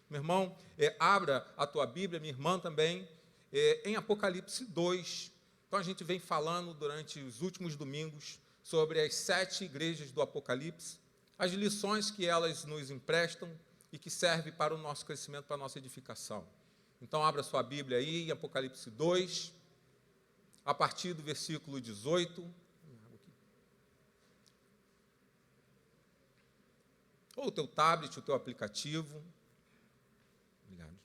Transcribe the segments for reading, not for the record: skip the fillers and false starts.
Meu irmão, abra a tua Bíblia, minha irmã também, em Apocalipse 2. Então, a gente vem falando durante os últimos domingos sobre as 7 igrejas do Apocalipse, as lições que elas nos emprestam e que servem para o nosso crescimento, para a nossa edificação. Então, abra sua Bíblia aí em Apocalipse 2, a partir do versículo 18. Ou o teu tablet, o teu aplicativo. Obrigado.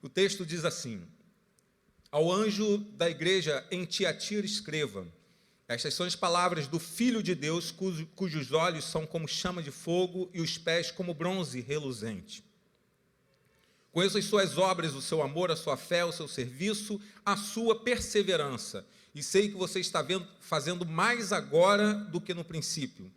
O texto diz assim: ao anjo da igreja em Tiatira escreva: estas são as palavras do Filho de Deus, cujos olhos são como chama de fogo e os pés como bronze reluzente. Conheço as suas obras, o seu amor, a sua fé, o seu serviço, a sua perseverança, e sei que você está fazendo mais agora do que no princípio.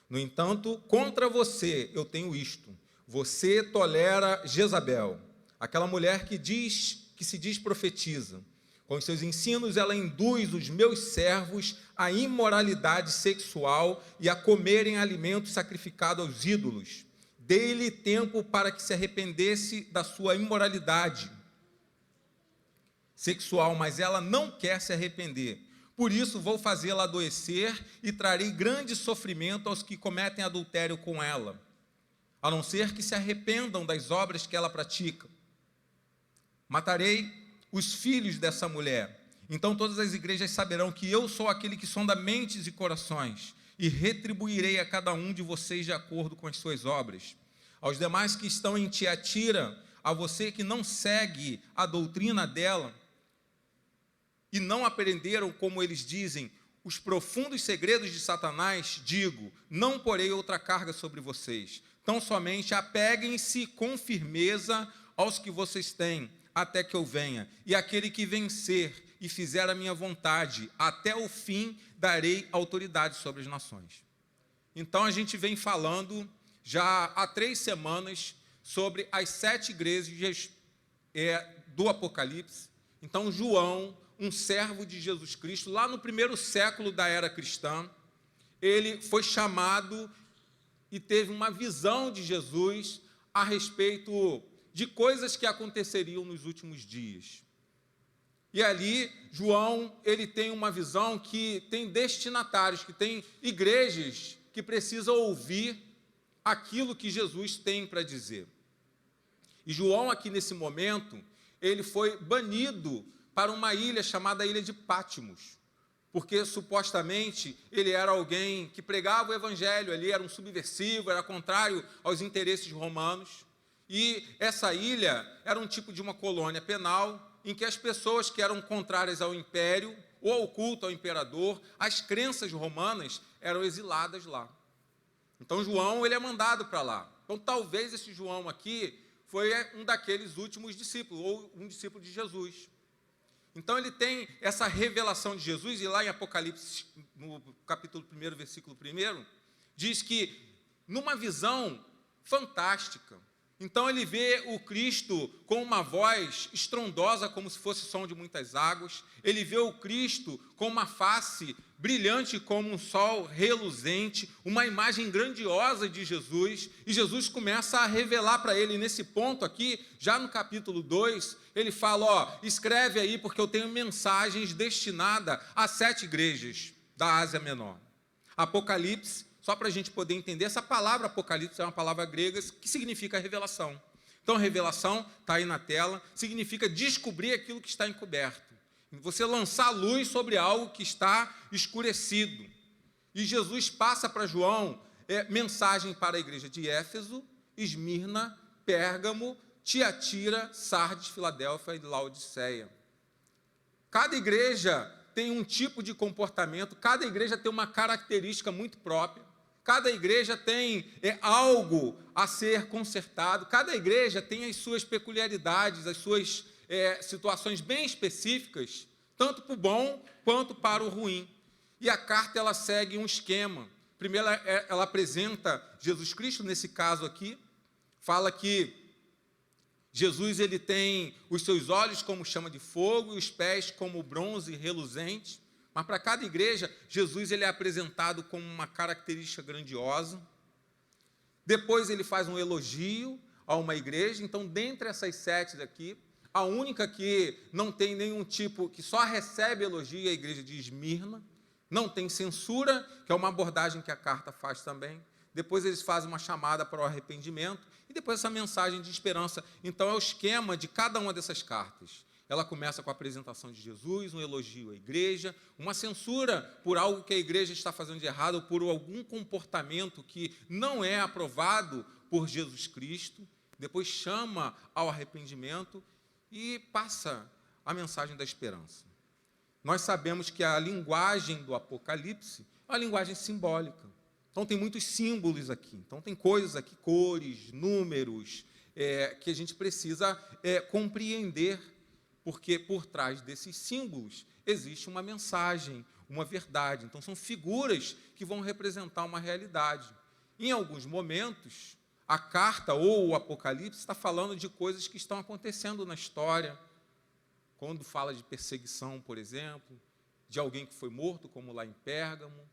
No entanto, contra você eu tenho isto: você tolera Jezabel, aquela mulher que se diz profetiza. Com os seus ensinos ela induz os meus servos à imoralidade sexual e a comerem alimentos sacrificados aos ídolos. Dei-lhe tempo para que se arrependesse da sua imoralidade sexual, mas ela não quer se arrepender. Por isso vou fazê-la adoecer e trarei grande sofrimento aos que cometem adultério com ela, a não ser que se arrependam das obras que ela pratica. Matarei os filhos dessa mulher. Então todas as igrejas saberão que eu sou aquele que sonda mentes e corações, e retribuirei a cada um de vocês de acordo com as suas obras. Aos demais que estão em Tiatira, a você que não segue a doutrina dela, e não aprenderam, como eles dizem, os profundos segredos de Satanás, digo: não porei outra carga sobre vocês. Tão somente apeguem-se com firmeza aos que vocês têm, até que eu venha. E aquele que vencer e fizer a minha vontade, até o fim darei autoridade sobre as nações. Então, a gente vem falando já há 3 semanas sobre as 7 igrejas do Apocalipse. Então, João, um servo de Jesus Cristo, lá no 1º século da era cristã, ele foi chamado e teve uma visão de Jesus a respeito de coisas que aconteceriam nos últimos dias. E ali, João, ele tem uma visão que tem destinatários, que tem igrejas que precisam ouvir aquilo que Jesus tem para dizer. E João, aqui nesse momento, ele foi banido para uma ilha chamada Ilha de Pátimos, porque supostamente ele era alguém que pregava o evangelho, ele era um subversivo, era contrário aos interesses romanos. E essa ilha era um tipo de uma colônia penal em que as pessoas que eram contrárias ao império ou ao culto ao imperador, as crenças romanas, eram exiladas lá. Então João, ele é mandado para lá. Então talvez esse João aqui foi um daqueles últimos discípulos, ou um discípulo de Jesus. Então ele tem essa revelação de Jesus, e lá em Apocalipse, no capítulo 1, versículo 1, diz que numa visão fantástica, então ele vê o Cristo com uma voz estrondosa, como se fosse som de muitas águas. Ele vê o Cristo com uma face brilhante como um sol reluzente, uma imagem grandiosa de Jesus. E Jesus começa a revelar para ele, nesse ponto aqui, já no capítulo 2, ele fala: escreve aí, porque eu tenho mensagens destinadas a 7 igrejas da Ásia Menor. Apocalipse, só para a gente poder entender, essa palavra Apocalipse é uma palavra grega que significa revelação. Então, revelação, está aí na tela, significa descobrir aquilo que está encoberto. Você lançar luz sobre algo que está escurecido. E Jesus passa para João mensagem para a igreja de Éfeso, Esmirna, Pérgamo, Tiatira, Sardes, Filadélfia e Laodiceia. Cada igreja tem um tipo de comportamento, cada igreja tem uma característica muito própria. Cada igreja tem algo a ser consertado, cada igreja tem as suas peculiaridades, as suas situações bem específicas, tanto para o bom quanto para o ruim. E a carta, ela segue um esquema. Primeiro, ela apresenta Jesus Cristo, nesse caso aqui, fala que Jesus, ele tem os seus olhos como chama de fogo e os pés como bronze reluzente. Mas para cada igreja, Jesus ele é apresentado como uma característica grandiosa. Depois ele faz um elogio a uma igreja. Então, dentre essas 7 daqui, a única que não tem nenhum tipo, que só recebe elogio é a igreja de Esmirna. Não tem censura, que é uma abordagem que a carta faz também. Depois eles fazem uma chamada para o arrependimento. E depois essa mensagem de esperança. Então é o esquema de cada uma dessas cartas. Ela começa com a apresentação de Jesus, um elogio à igreja, uma censura por algo que a igreja está fazendo de errado, ou por algum comportamento que não é aprovado por Jesus Cristo. Depois chama ao arrependimento e passa a mensagem da esperança. Nós sabemos que a linguagem do Apocalipse é uma linguagem simbólica. Então, tem muitos símbolos aqui. Então, tem coisas aqui, cores, números, que a gente precisa compreender, porque por trás desses símbolos existe uma mensagem, uma verdade. Então, são figuras que vão representar uma realidade. Em alguns momentos, a carta ou o Apocalipse está falando de coisas que estão acontecendo na história. Quando fala de perseguição, por exemplo, de alguém que foi morto, como lá em Pérgamo.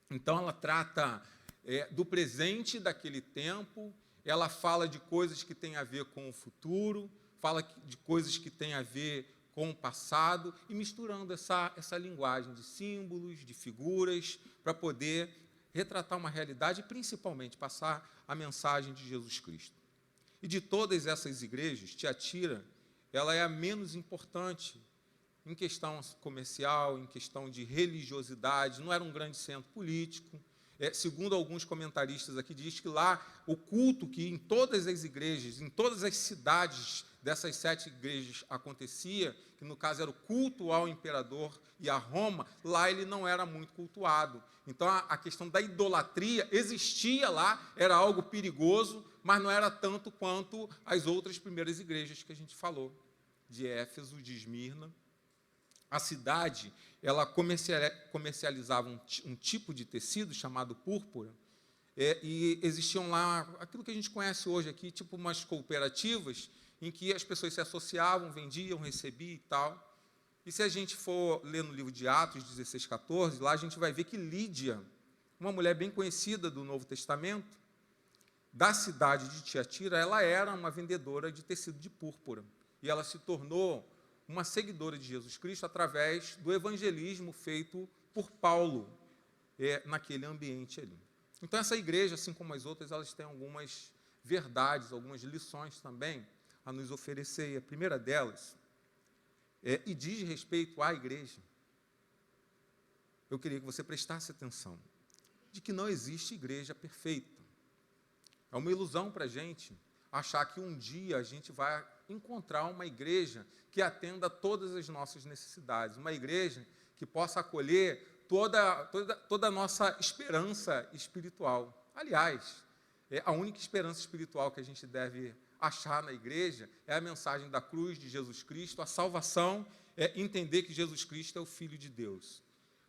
Então, ela trata do presente daquele tempo, ela fala de coisas que têm a ver com o futuro, fala de coisas que têm a ver com o passado, e misturando essa linguagem de símbolos, de figuras, para poder retratar uma realidade e, principalmente, passar a mensagem de Jesus Cristo. E de todas essas igrejas, Tiatira, ela é a menos importante em questão comercial, em questão de religiosidade, não era um grande centro político. Segundo alguns comentaristas aqui, diz que lá o culto que em todas as igrejas, em todas as cidades dessas 7 igrejas acontecia, que no caso era o culto ao imperador e a Roma, lá ele não era muito cultuado. Então a questão da idolatria existia lá, era algo perigoso, mas não era tanto quanto as outras primeiras igrejas que a gente falou, de Éfeso, de Esmirna. A cidade, ela comercializava um tipo de tecido chamado púrpura, e existiam lá aquilo que a gente conhece hoje aqui, tipo umas cooperativas, em que as pessoas se associavam, vendiam, recebiam e tal. E se a gente for ler no livro de Atos 16, 14, lá a gente vai ver que Lídia, uma mulher bem conhecida do Novo Testamento, da cidade de Tiatira, ela era uma vendedora de tecido de púrpura. E ela se tornou uma seguidora de Jesus Cristo através do evangelismo feito por Paulo naquele ambiente ali. Então, essa igreja, assim como as outras, elas têm algumas verdades, algumas lições também a nos oferecer. E a primeira delas e diz respeito à igreja. Eu queria que você prestasse atenção de que não existe igreja perfeita. É uma ilusão para a gente achar que um dia a gente vai encontrar uma igreja que atenda a todas as nossas necessidades, uma igreja que possa acolher toda a nossa esperança espiritual. Aliás, a única esperança espiritual que a gente deve achar na igreja é a mensagem da cruz de Jesus Cristo, a salvação, entender que Jesus Cristo é o Filho de Deus.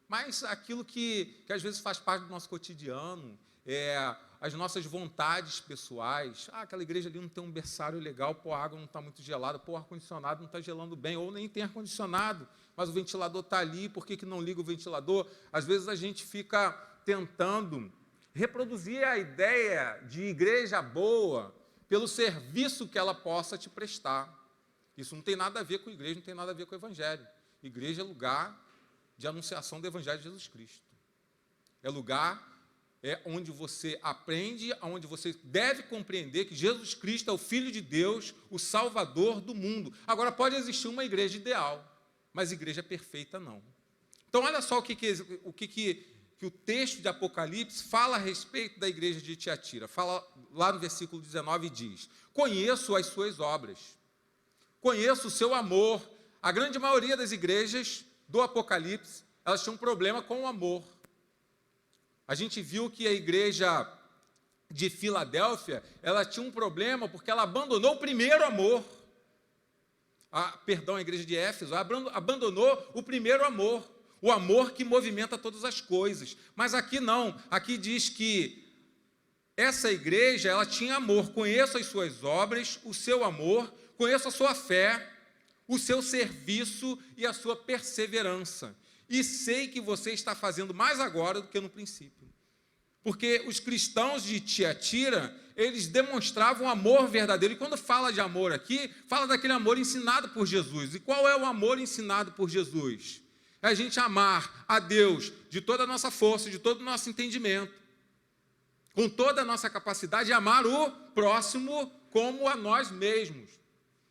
Mas aquilo que às vezes faz parte do nosso cotidiano, as nossas vontades pessoais, aquela igreja ali não tem um berçário legal, a água não está muito gelada, o ar-condicionado não está gelando bem, ou nem tem ar-condicionado, mas o ventilador está ali, por que não liga o ventilador? Às vezes a gente fica tentando reproduzir a ideia de igreja boa pelo serviço que ela possa te prestar. Isso não tem nada a ver com igreja, não tem nada a ver com o evangelho. Igreja é lugar de anunciação do evangelho de Jesus Cristo. É lugar onde você aprende, onde você deve compreender que Jesus Cristo é o Filho de Deus, o Salvador do mundo. Agora, pode existir uma igreja ideal, mas igreja perfeita não. Então, olha só o que o texto de Apocalipse fala a respeito da igreja de Tiatira. Fala lá no versículo 19 e diz: conheço as suas obras, conheço o seu amor. A grande maioria das igrejas do Apocalipse, elas tinham um problema com o amor. A gente viu que a igreja de Filadélfia, ela tinha um problema porque ela abandonou o primeiro amor. A igreja de Éfeso abandonou o primeiro amor, o amor que movimenta todas as coisas. Mas aqui não, aqui diz que essa igreja, ela tinha amor. Conheço as suas obras, o seu amor, conheço a sua fé, o seu serviço e a sua perseverança. e sei que você está fazendo mais agora do que no princípio. Porque os cristãos de Tiatira, eles demonstravam amor verdadeiro. E quando fala de amor aqui, fala daquele amor ensinado por Jesus. E qual é o amor ensinado por Jesus? É a gente amar a Deus de toda a nossa força, de todo o nosso entendimento, com toda a nossa capacidade de amar o próximo como a nós mesmos.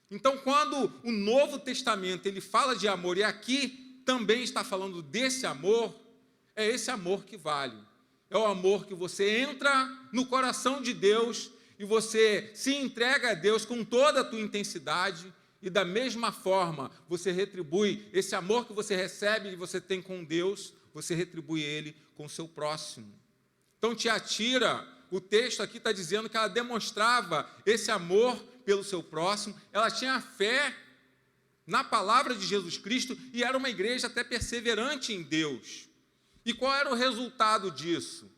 Então, quando o Novo Testamento ele fala de amor, e aqui também está falando desse amor, é esse amor que vale. É o amor que você entra no coração de Deus e você se entrega a Deus com toda a tua intensidade e da mesma forma você retribui esse amor que você recebe e você tem com Deus, você retribui ele com o seu próximo. Então, Tiatira, o texto aqui está dizendo que ela demonstrava esse amor pelo seu próximo, ela tinha fé na palavra de Jesus Cristo e era uma igreja até perseverante em Deus. E qual era o resultado disso?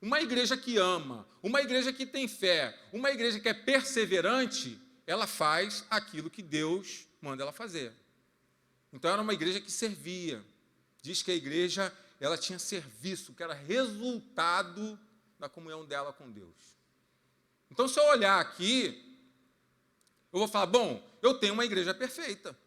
Uma igreja que ama, uma igreja que tem fé, uma igreja que é perseverante, ela faz aquilo que Deus manda ela fazer. Então era uma igreja que servia. Diz que a igreja ela tinha serviço, que era resultado da comunhão dela com Deus. Então, se eu olhar aqui, eu vou falar, bom, eu tenho uma igreja perfeita.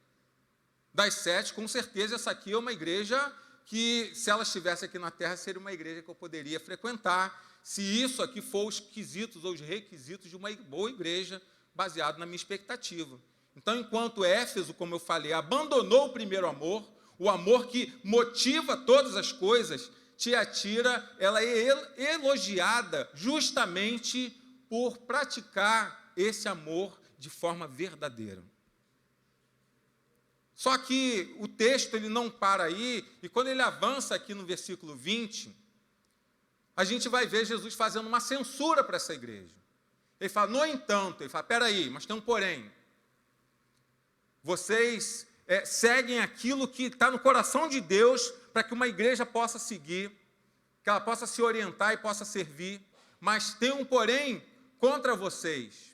Das 7, com certeza, essa aqui é uma igreja que, se ela estivesse aqui na terra, seria uma igreja que eu poderia frequentar, se isso aqui for os quesitos ou os requisitos de uma boa igreja, baseado na minha expectativa. Então, enquanto Éfeso, como eu falei, abandonou o primeiro amor, o amor que motiva todas as coisas, Tiatira, ela é elogiada justamente por praticar esse amor de forma verdadeira. Só que o texto ele não para aí, e quando ele avança aqui no versículo 20, a gente vai ver Jesus fazendo uma censura para essa igreja. Ele fala, no entanto, ele fala, peraí, mas tem um porém. Vocês seguem aquilo que está no coração de Deus para que uma igreja possa seguir, que ela possa se orientar e possa servir, mas tem um porém contra vocês.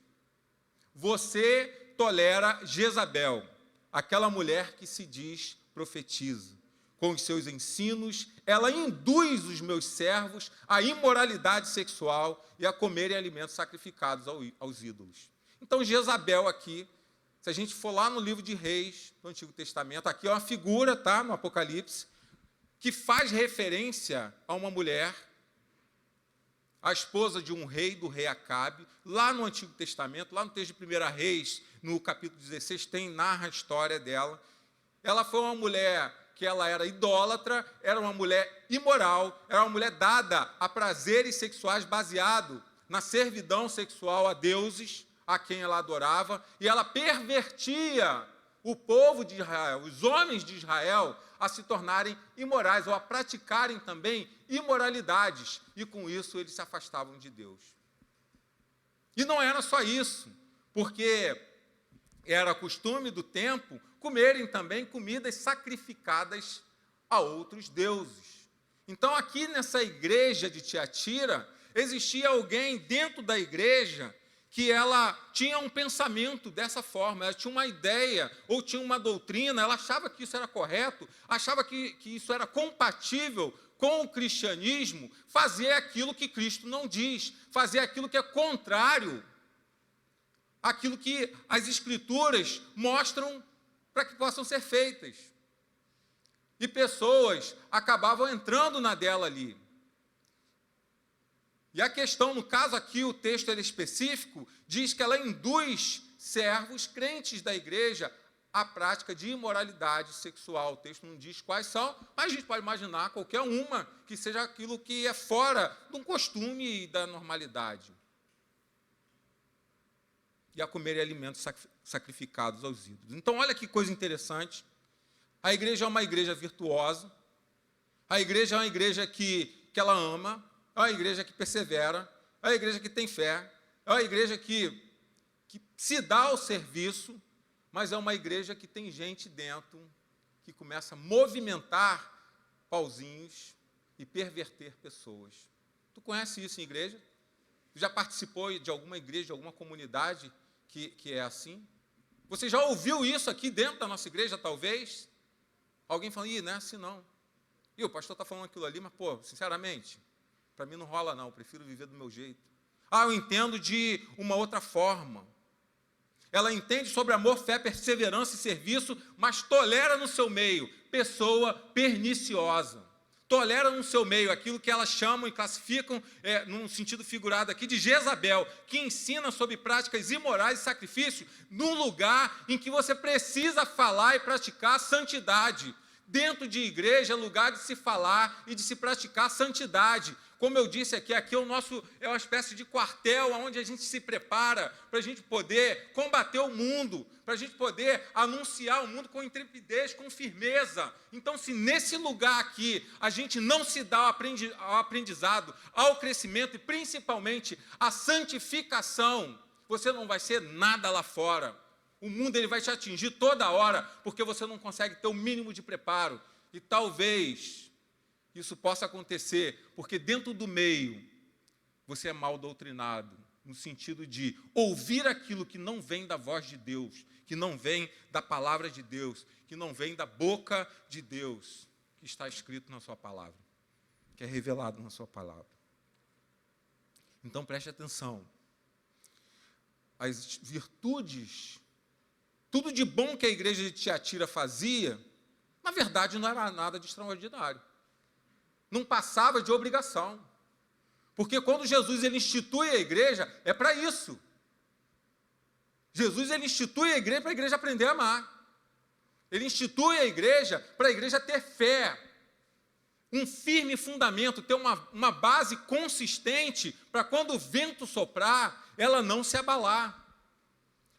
Você tolera Jezabel, aquela mulher que se diz profetiza. Com os seus ensinos, ela induz os meus servos à imoralidade sexual e a comerem alimentos sacrificados aos ídolos. Então, Jezabel aqui, se a gente for lá no livro de Reis, do Antigo Testamento, aqui é uma figura, tá, no Apocalipse, que faz referência a uma mulher, a esposa de um rei, do rei Acabe, lá no Antigo Testamento, lá no texto de 1 Reis, no capítulo 16, narra a história dela. Ela foi uma mulher que ela era idólatra, era uma mulher imoral, era uma mulher dada a prazeres sexuais baseado na servidão sexual a deuses, a quem ela adorava, e ela pervertia o povo de Israel, os homens de Israel, a se tornarem imorais, ou a praticarem também imoralidades, e com isso eles se afastavam de Deus. E não era só isso, porque era costume do tempo comerem também comidas sacrificadas a outros deuses. Então, aqui nessa igreja de Tiatira, existia alguém dentro da igreja que ela tinha um pensamento dessa forma, ela tinha uma ideia, ou tinha uma doutrina, ela achava que isso era correto, achava que isso era compatível com o cristianismo, fazer aquilo que Cristo não diz, fazer aquilo que é contrário àquilo que as Escrituras mostram para que possam ser feitas. E pessoas acabavam entrando na dela ali. E a questão, no caso aqui, o texto é específico, diz que ela induz servos crentes da igreja à prática de imoralidade sexual. O texto não diz quais são, mas a gente pode imaginar qualquer uma que seja aquilo que é fora de um costume e da normalidade. E a comer alimentos sacrificados aos ídolos. Então, olha que coisa interessante. A igreja é uma igreja virtuosa, a igreja é uma igreja que ela ama, é uma igreja que persevera, é uma igreja que tem fé, é uma igreja que se dá ao serviço, mas é uma igreja que tem gente dentro que começa a movimentar pauzinhos e perverter pessoas. Tu conhece isso em igreja? Tu já participou de alguma igreja, de alguma comunidade que é assim? Você já ouviu isso aqui dentro da nossa igreja, talvez? Alguém fala, não é assim não. E o pastor está falando aquilo ali, mas, sinceramente, para mim não rola não, eu prefiro viver do meu jeito. Eu entendo de uma outra forma. Ela entende sobre amor, fé, perseverança e serviço, mas tolera no seu meio pessoa perniciosa. Tolera no seu meio aquilo que elas chamam e classificam, num sentido figurado aqui, de Jezabel, que ensina sobre práticas imorais e sacrifício, num lugar em que você precisa falar e praticar santidade. Dentro de igreja é lugar de se falar e de se praticar santidade. Como eu disse aqui é uma espécie de quartel onde a gente se prepara para a gente poder combater o mundo, para a gente poder anunciar o mundo com intrepidez, com firmeza. Então, se nesse lugar aqui a gente não se dá ao aprendizado, ao crescimento e principalmente à santificação, você não vai ser nada lá fora. O mundo ele vai te atingir toda hora, porque você não consegue ter o mínimo de preparo. E talvez isso possa acontecer, porque dentro do meio, você é mal doutrinado, no sentido de ouvir aquilo que não vem da voz de Deus, que não vem da palavra de Deus, que não vem da boca de Deus, que está escrito na sua palavra, que é revelado na sua palavra. Então preste atenção. As virtudes, tudo de bom que a igreja de Tiatira fazia, na verdade não era nada de extraordinário. Não passava de obrigação. Porque quando Jesus ele institui a igreja, é para isso. Jesus ele institui a igreja para a igreja aprender a amar. Ele institui a igreja para a igreja ter fé. Um firme fundamento, ter uma base consistente para quando o vento soprar, ela não se abalar.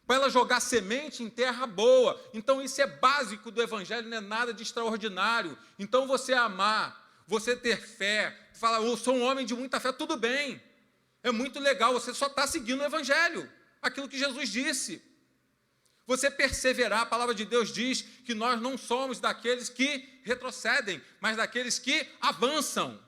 Para ela jogar semente em terra boa. Então isso é básico do evangelho, não é nada de extraordinário. Então você amar, você ter fé, falar, eu sou um homem de muita fé, tudo bem. É muito legal, você só está seguindo o evangelho, aquilo que Jesus disse. Você perseverar, a palavra de Deus diz que nós não somos daqueles que retrocedem, mas daqueles que avançam.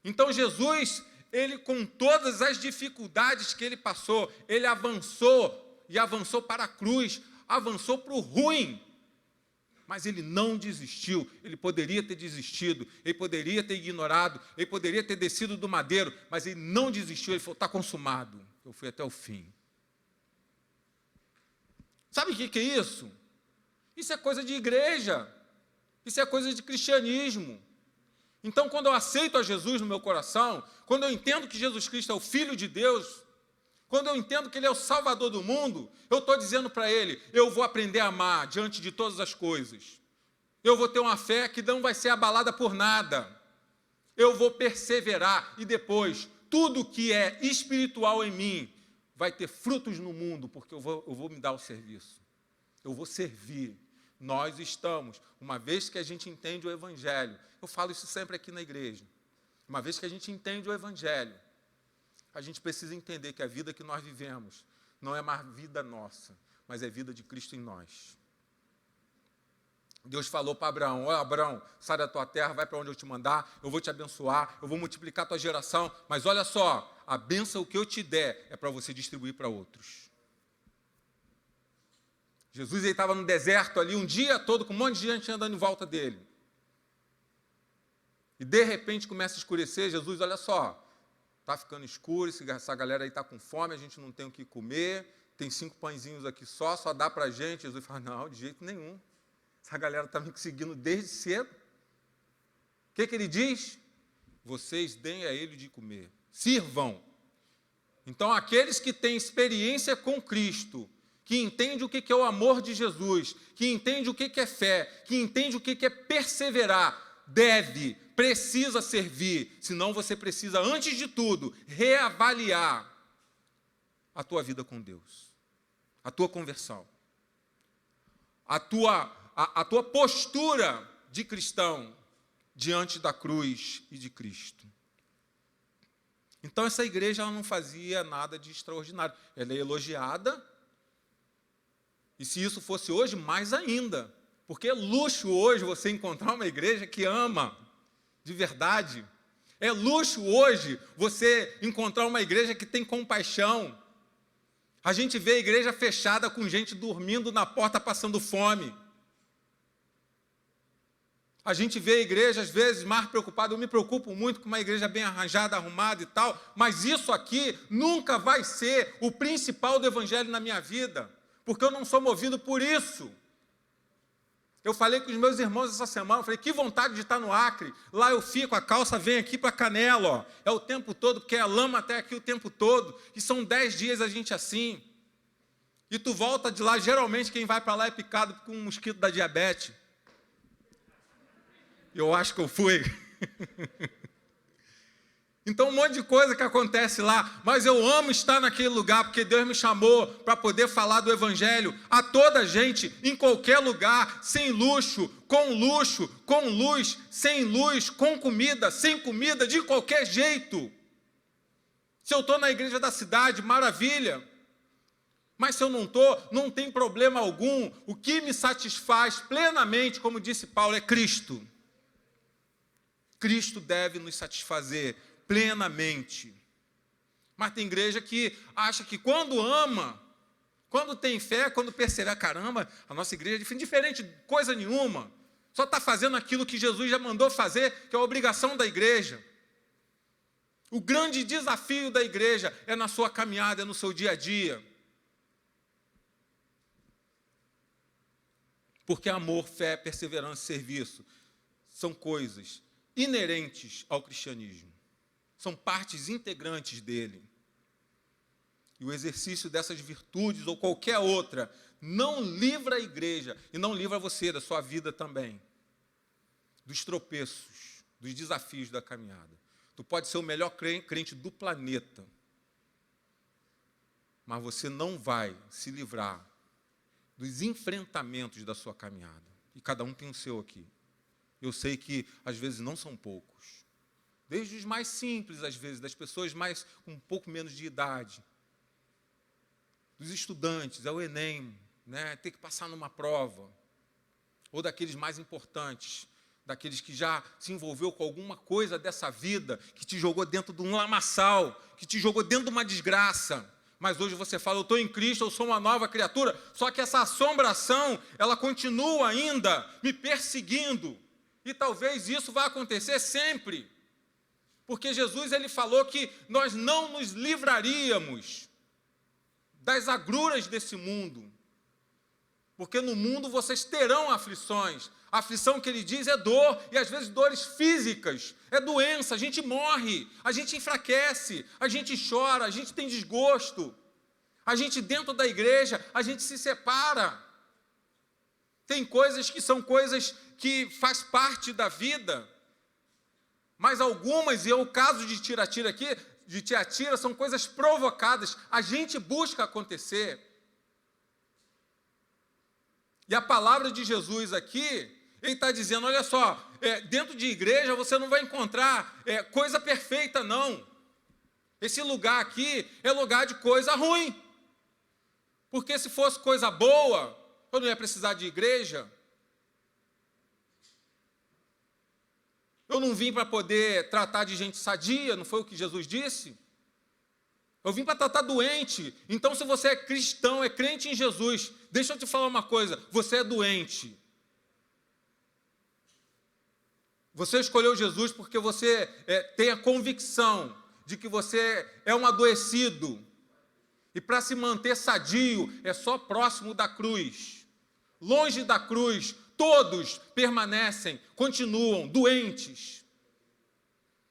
Então Jesus, ele com todas as dificuldades que ele passou, ele avançou, e avançou para a cruz, avançou para o ruim. Mas ele não desistiu, ele poderia ter desistido, ele poderia ter ignorado, ele poderia ter descido do madeiro, mas ele não desistiu, ele falou, está consumado, eu fui até o fim. Sabe o que é isso? Isso é coisa de igreja, isso é coisa de cristianismo. Então, quando eu aceito a Jesus no meu coração, quando eu entendo que Jesus Cristo é o Filho de Deus, quando eu entendo que Ele é o Salvador do mundo, eu estou dizendo para Ele, eu vou aprender a amar diante de todas as coisas. Eu vou ter uma fé que não vai ser abalada por nada. Eu vou perseverar e depois, tudo que é espiritual em mim vai ter frutos no mundo, porque eu vou me dar o serviço. Eu vou servir. Nós estamos, uma vez que a gente entende o Evangelho, eu falo isso sempre aqui na igreja, uma vez que a gente entende o Evangelho, a gente precisa entender que a vida que nós vivemos não é mais vida nossa, mas é vida de Cristo em nós. Deus falou para Abraão, Abraão, sai da tua terra, vai para onde eu te mandar, eu vou te abençoar, eu vou multiplicar a tua geração, mas olha só, a bênção que eu te der é para você distribuir para outros. Jesus estava no deserto ali um dia todo, com um monte de gente andando em volta dele. E de repente começa a escurecer, Jesus, olha só, está ficando escuro, essa galera aí está com fome, a gente não tem o que comer, tem 5 pãezinhos aqui só dá para a gente. Jesus fala, não, de jeito nenhum. Essa galera está me seguindo desde cedo. O que ele diz? Vocês deem a ele de comer, sirvam. Então, aqueles que têm experiência com Cristo, que entendem o que é o amor de Jesus, que entendem o que é fé, que entendem o que é perseverar, precisa servir, senão você precisa, antes de tudo, reavaliar a tua vida com Deus, a tua conversão, a tua postura de cristão diante da cruz e de Cristo. Então, essa igreja ela não fazia nada de extraordinário, ela é elogiada, e se isso fosse hoje, mais ainda, porque é luxo hoje você encontrar uma igreja que ama de verdade. É luxo hoje você encontrar uma igreja que tem compaixão. A gente vê a igreja fechada com gente dormindo na porta, passando fome. A gente vê a igreja, às vezes, mais preocupada. Eu me preocupo muito com uma igreja bem arranjada, arrumada e tal, mas isso aqui nunca vai ser o principal do evangelho na minha vida, porque eu não sou movido por isso. Eu falei com os meus irmãos essa semana, eu falei, que vontade de estar no Acre. Lá eu fico, a calça vem aqui para a canela, ó. É o tempo todo, porque é lama até aqui o tempo todo. E são 10 dias a gente assim. E tu volta de lá, geralmente quem vai para lá é picado com um mosquito da diabetes. Eu acho que eu fui. Então, um monte de coisa que acontece lá, mas eu amo estar naquele lugar, porque Deus me chamou para poder falar do Evangelho a toda a gente, em qualquer lugar, sem luxo, com luz, sem luz, com comida, sem comida, de qualquer jeito. Se eu estou na igreja da cidade, maravilha. Mas se eu não estou, não tem problema algum. O que me satisfaz plenamente, como disse Paulo, é Cristo. Cristo deve nos satisfazer plenamente. Mas tem igreja que acha que quando ama, quando tem fé, quando percebe, caramba, a nossa igreja é diferente de coisa nenhuma. Só está fazendo aquilo que Jesus já mandou fazer, que é a obrigação da igreja. O grande desafio da igreja é na sua caminhada, é no seu dia a dia. Porque amor, fé, perseverança e serviço são coisas inerentes ao cristianismo. São partes integrantes dele. E o exercício dessas virtudes ou qualquer outra não livra a igreja e não livra você da sua vida também. Dos tropeços, dos desafios da caminhada. Tu pode ser o melhor crente do planeta, mas você não vai se livrar dos enfrentamentos da sua caminhada. E cada um tem o seu aqui. Eu sei que às vezes não são poucos. Desde os mais simples, às vezes, das pessoas mais com um pouco menos de idade, dos estudantes, é o Enem, né? Ter que passar numa prova, ou daqueles mais importantes, daqueles que já se envolveu com alguma coisa dessa vida, que te jogou dentro de um lamaçal, que te jogou dentro de uma desgraça, mas hoje você fala, eu estou em Cristo, eu sou uma nova criatura, só que essa assombração, ela continua ainda me perseguindo, e talvez isso vá acontecer sempre, porque Jesus ele falou que nós não nos livraríamos das agruras desse mundo, porque no mundo vocês terão aflições. A aflição que ele diz é dor, e às vezes dores físicas, é doença, a gente morre, a gente enfraquece, a gente chora, a gente tem desgosto, a gente dentro da igreja, a gente se separa. Tem coisas que são coisas que faz parte da vida, mas algumas, e é o caso de Tiatira aqui, de Tiatira, são coisas provocadas, a gente busca acontecer. E a palavra de Jesus aqui, ele está dizendo, olha só, dentro de igreja você não vai encontrar coisa perfeita, não. Esse lugar aqui é lugar de coisa ruim. Porque se fosse coisa boa, eu não ia precisar de igreja. Eu não vim para poder tratar de gente sadia, não foi o que Jesus disse? Eu vim para tratar doente. Então, se você é cristão, é crente em Jesus, deixa eu te falar uma coisa, você é doente. Você escolheu Jesus porque você tem a convicção de que você é um adoecido. E para se manter sadio, é só próximo da cruz. Longe da cruz, todos permanecem, continuam doentes.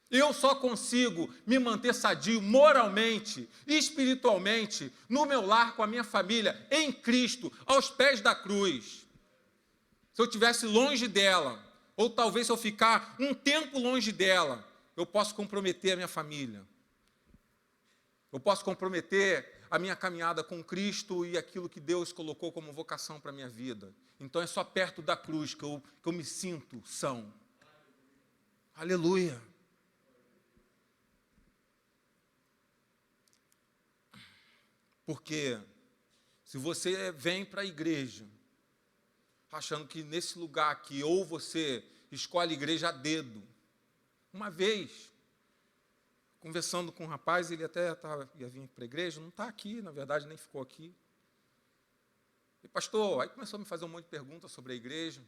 Eu só consigo me manter sadio moralmente, espiritualmente, no meu lar com a minha família, em Cristo, aos pés da cruz. Se eu estivesse longe dela, ou talvez se eu ficar um tempo longe dela, eu posso comprometer a minha família. Eu posso comprometer a minha caminhada com Cristo e aquilo que Deus colocou como vocação para a minha vida. Então é só perto da cruz que eu me sinto são. Aleluia. Porque se você vem para a igreja achando que nesse lugar aqui, ou você escolhe a igreja a dedo, uma vez, conversando com um rapaz, ele até ia vir para a igreja, não está aqui, na verdade, nem ficou aqui. E pastor, aí começou a me fazer um monte de perguntas sobre a igreja.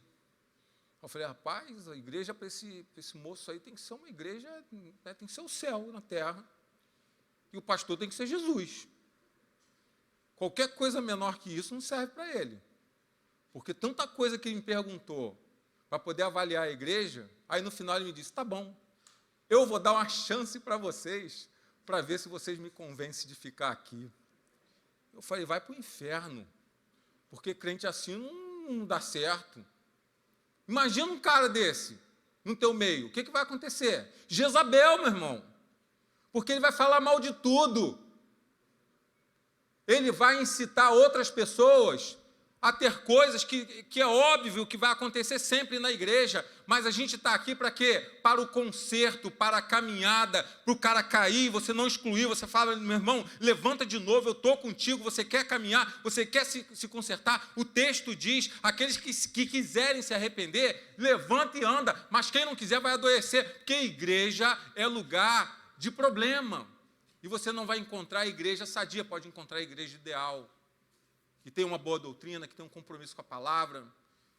Eu falei, rapaz, a igreja para esse moço aí tem que ser uma igreja, né, tem que ser o céu na terra. E o pastor tem que ser Jesus. Qualquer coisa menor que isso não serve para ele. Porque tanta coisa que ele me perguntou para poder avaliar a igreja, aí no final ele me disse, tá bom, eu vou dar uma chance para vocês, para ver se vocês me convencem de ficar aqui. Eu falei, vai para o inferno, porque crente assim não dá certo. Imagina um cara desse no teu meio, o que vai acontecer? Jezabel, meu irmão, porque ele vai falar mal de tudo. Ele vai incitar outras pessoas a ter coisas que é óbvio que vai acontecer sempre na igreja, mas a gente está aqui para quê? Para o conserto, para a caminhada, para o cara cair, você não excluir, você fala, meu irmão, levanta de novo, eu estou contigo, você quer caminhar, você quer se consertar, o texto diz, aqueles que quiserem se arrepender, levanta e anda, mas quem não quiser vai adoecer, porque igreja é lugar de problema, e você não vai encontrar a igreja sadia, pode encontrar a igreja ideal, que tem uma boa doutrina, que tem um compromisso com a palavra,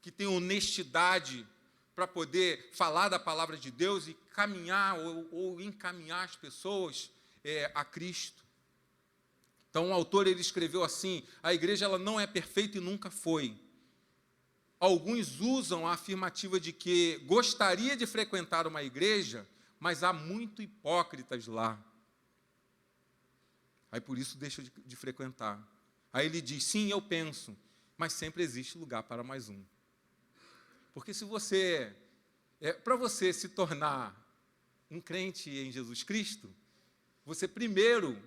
que tem honestidade para poder falar da palavra de Deus e caminhar ou encaminhar as pessoas a Cristo. Então, o autor ele escreveu assim, a igreja ela não é perfeita e nunca foi. Alguns usam a afirmativa de que gostaria de frequentar uma igreja, mas há muito hipócritas lá. Aí, por isso, deixa de frequentar. Aí ele diz, sim, eu penso, mas sempre existe lugar para mais um. Porque se você, para você se tornar um crente em Jesus Cristo, você primeiro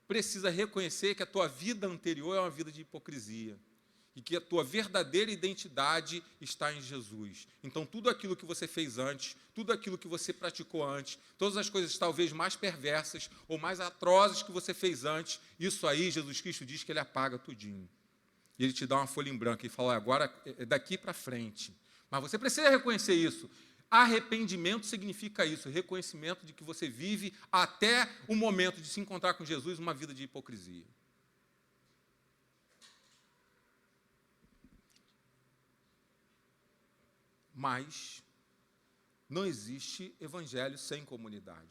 precisa reconhecer que a tua vida anterior é uma vida de hipocrisia. E que a tua verdadeira identidade está em Jesus. Então, tudo aquilo que você fez antes, tudo aquilo que você praticou antes, todas as coisas talvez mais perversas ou mais atrozes que você fez antes, isso aí, Jesus Cristo diz que Ele apaga tudinho. E Ele te dá uma folha em branco e fala, agora é daqui para frente. Mas você precisa reconhecer isso. Arrependimento significa isso, reconhecimento de que você vive até o momento de se encontrar com Jesus uma vida de hipocrisia. Mas não existe evangelho sem comunidade.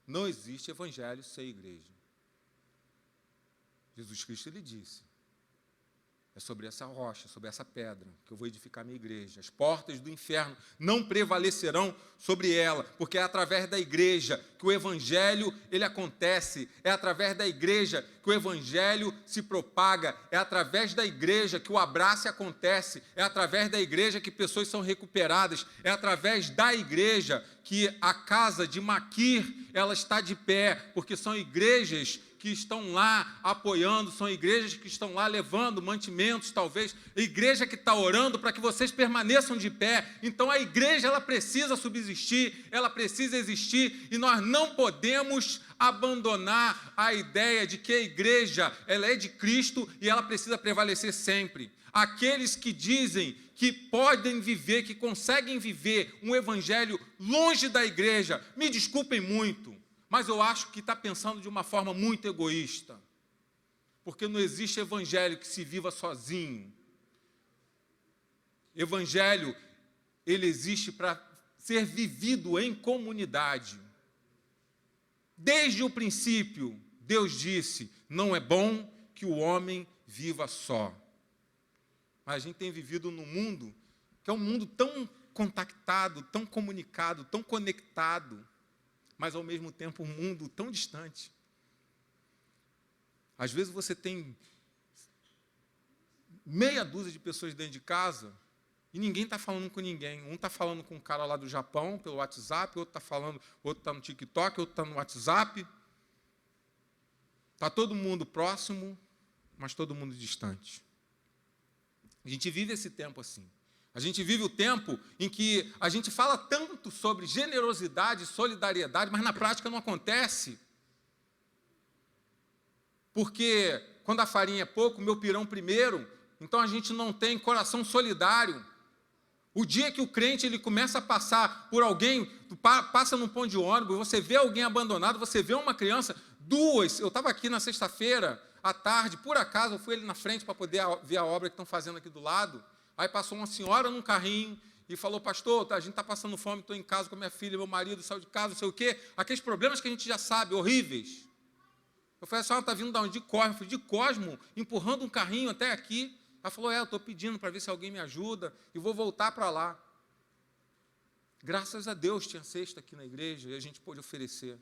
Não existe evangelho sem igreja. Jesus Cristo ele disse, é sobre essa rocha, sobre essa pedra, que eu vou edificar minha igreja. As portas do inferno não prevalecerão sobre ela, porque é através da igreja que o evangelho ele acontece, é através da igreja que o evangelho se propaga, é através da igreja que o abraço acontece, é através da igreja que pessoas são recuperadas, é através da igreja que a casa de Maquir, ela está de pé, porque são igrejas que estão lá apoiando, são igrejas que estão lá levando mantimentos, talvez, igreja que está orando para que vocês permaneçam de pé. Então a igreja ela precisa subsistir, ela precisa existir, e nós não podemos abandonar a ideia de que a igreja ela é de Cristo e ela precisa prevalecer sempre. Aqueles que dizem que podem viver, que conseguem viver um evangelho longe da igreja, me desculpem muito, mas eu acho que está pensando de uma forma muito egoísta, porque não existe evangelho que se viva sozinho. Evangelho, ele existe para ser vivido em comunidade. Desde o princípio, Deus disse, não é bom que o homem viva só. Mas a gente tem vivido num mundo que é um mundo tão contactado, tão comunicado, tão conectado, mas ao mesmo tempo um mundo tão distante. Às vezes você tem meia dúzia de pessoas dentro de casa e ninguém está falando com ninguém. Um está falando com um cara lá do Japão pelo WhatsApp, outro está falando, outro está no TikTok, outro está no WhatsApp. Está todo mundo próximo, mas todo mundo distante. A gente vive esse tempo assim. A gente vive o tempo em que a gente fala tanto sobre generosidade, solidariedade, mas na prática não acontece. Porque quando a farinha é pouco, meu pirão primeiro, então a gente não tem coração solidário. O dia que o crente ele começa a passar por alguém, passa num ponto de ônibus, você vê alguém abandonado, você vê uma criança, duas, eu estava aqui na sexta-feira, à tarde, por acaso eu fui ali na frente para poder ver a obra que estão fazendo aqui do lado. Aí passou uma senhora num carrinho e falou, pastor, a gente está passando fome, estou em casa com a minha filha, meu marido saiu de casa, não sei o quê, aqueles problemas que a gente já sabe, horríveis. Eu falei, a senhora está vindo de onde? De Cosmo. Eu falei, de Cosmo, empurrando um carrinho até aqui. Ela falou, eu estou pedindo para ver se alguém me ajuda e vou voltar para lá. Graças a Deus tinha cesta aqui na igreja e a gente pôde oferecer.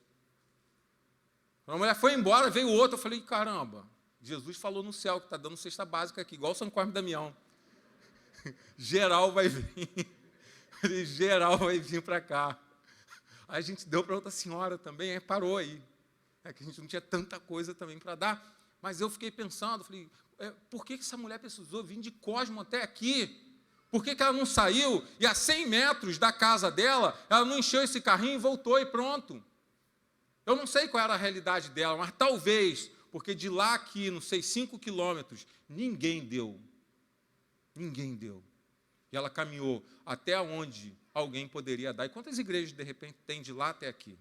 Quando a mulher foi embora, veio outra, eu falei, caramba, Jesus falou no céu que está dando cesta básica aqui, igual o São Cosme e Damião. Geral vai vir. Geral vai vir para cá. Aí a gente deu para outra senhora também, aí parou aí. É que a gente não tinha tanta coisa também para dar. Mas eu fiquei pensando, falei, por que essa mulher precisou vir de Cosmo até aqui? Por que ela não saiu e a 100 metros da casa dela, ela não encheu esse carrinho e voltou e pronto? Eu não sei qual era a realidade dela, mas talvez, porque de lá aqui, não sei, 5 quilômetros, ninguém deu. Ninguém deu. E ela caminhou até onde alguém poderia dar. E quantas igrejas, de repente, tem de lá até aqui?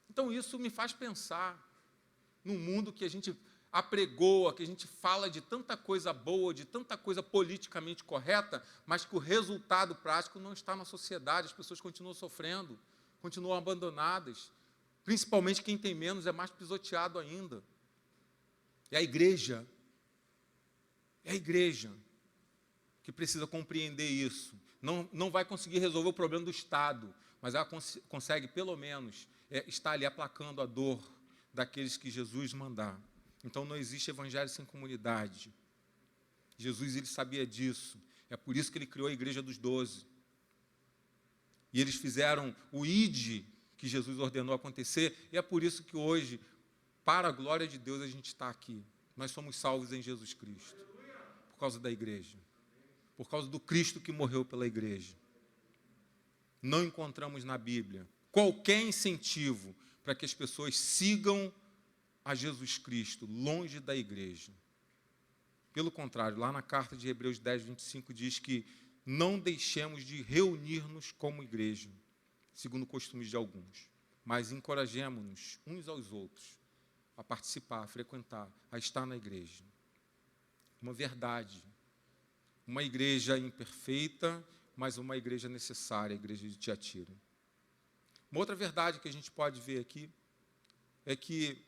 Então, isso me faz pensar num mundo que a gente apregoa, que a gente fala de tanta coisa boa, de tanta coisa politicamente correta, mas que o resultado prático não está na sociedade, as pessoas continuam sofrendo, continuam abandonadas, principalmente quem tem menos é mais pisoteado ainda. É a igreja que precisa compreender isso. Não vai conseguir resolver o problema do Estado, mas ela consegue, pelo menos, estar ali aplacando a dor daqueles que Jesus mandar. Então, não existe evangelho sem comunidade. Jesus, ele sabia disso. É por isso que ele criou a igreja dos 12. E eles fizeram o ID que Jesus ordenou acontecer, e é por isso que hoje, para a glória de Deus, a gente está aqui. Nós somos salvos em Jesus Cristo. Por causa da igreja. Por causa do Cristo que morreu pela igreja. Não encontramos na Bíblia qualquer incentivo para que as pessoas sigam a Jesus Cristo, longe da igreja. Pelo contrário, lá na carta de Hebreus 10, 25, diz que não deixemos de reunir-nos como igreja, segundo o costume de alguns, mas encorajemo-nos uns aos outros a participar, a frequentar, a estar na igreja. Uma verdade, uma igreja imperfeita, mas uma igreja necessária, a igreja de Tiatira. Uma outra verdade que a gente pode ver aqui é que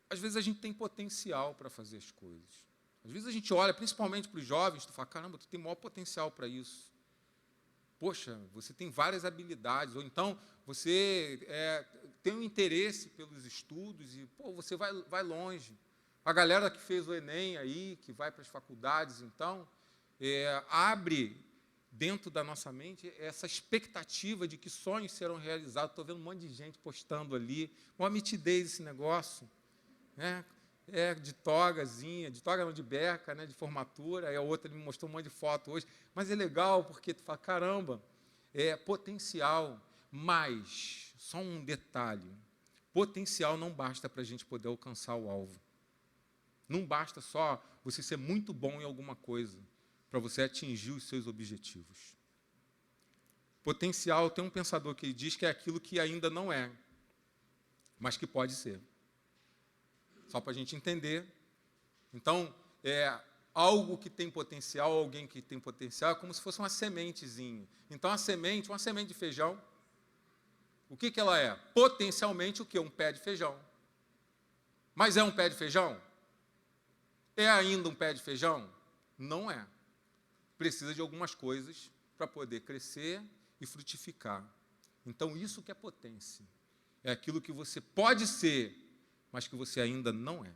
às vezes a gente tem potencial para fazer as coisas. Às vezes a gente olha, principalmente para os jovens, tu fala, caramba, tu tem maior potencial para isso. Poxa, você tem várias habilidades, ou então você tem um interesse pelos estudos e você vai longe. A galera que fez o Enem aí, que vai para as faculdades, então, abre dentro da nossa mente essa expectativa de que sonhos serão realizados. Estou vendo um monte de gente postando ali, uma mitidez esse negócio. De togazinha, de toga não, de beca, de formatura, aí a outra me mostrou um monte de foto hoje, mas é legal porque tu fala, caramba, é potencial, mas, só um detalhe, potencial não basta para a gente poder alcançar o alvo, não basta só você ser muito bom em alguma coisa, para você atingir os seus objetivos. Potencial, tem um pensador que ele diz que é aquilo que ainda não é, mas que pode ser. Só para a gente entender. Então, algo que tem potencial, alguém que tem potencial, é como se fosse uma sementezinha. Então, uma semente de feijão, o que ela é? Potencialmente o quê? Um pé de feijão. Mas é um pé de feijão? É ainda um pé de feijão? Não é. Precisa de algumas coisas para poder crescer e frutificar. Então, isso que é potência. É aquilo que você pode ser, mas que você ainda não é.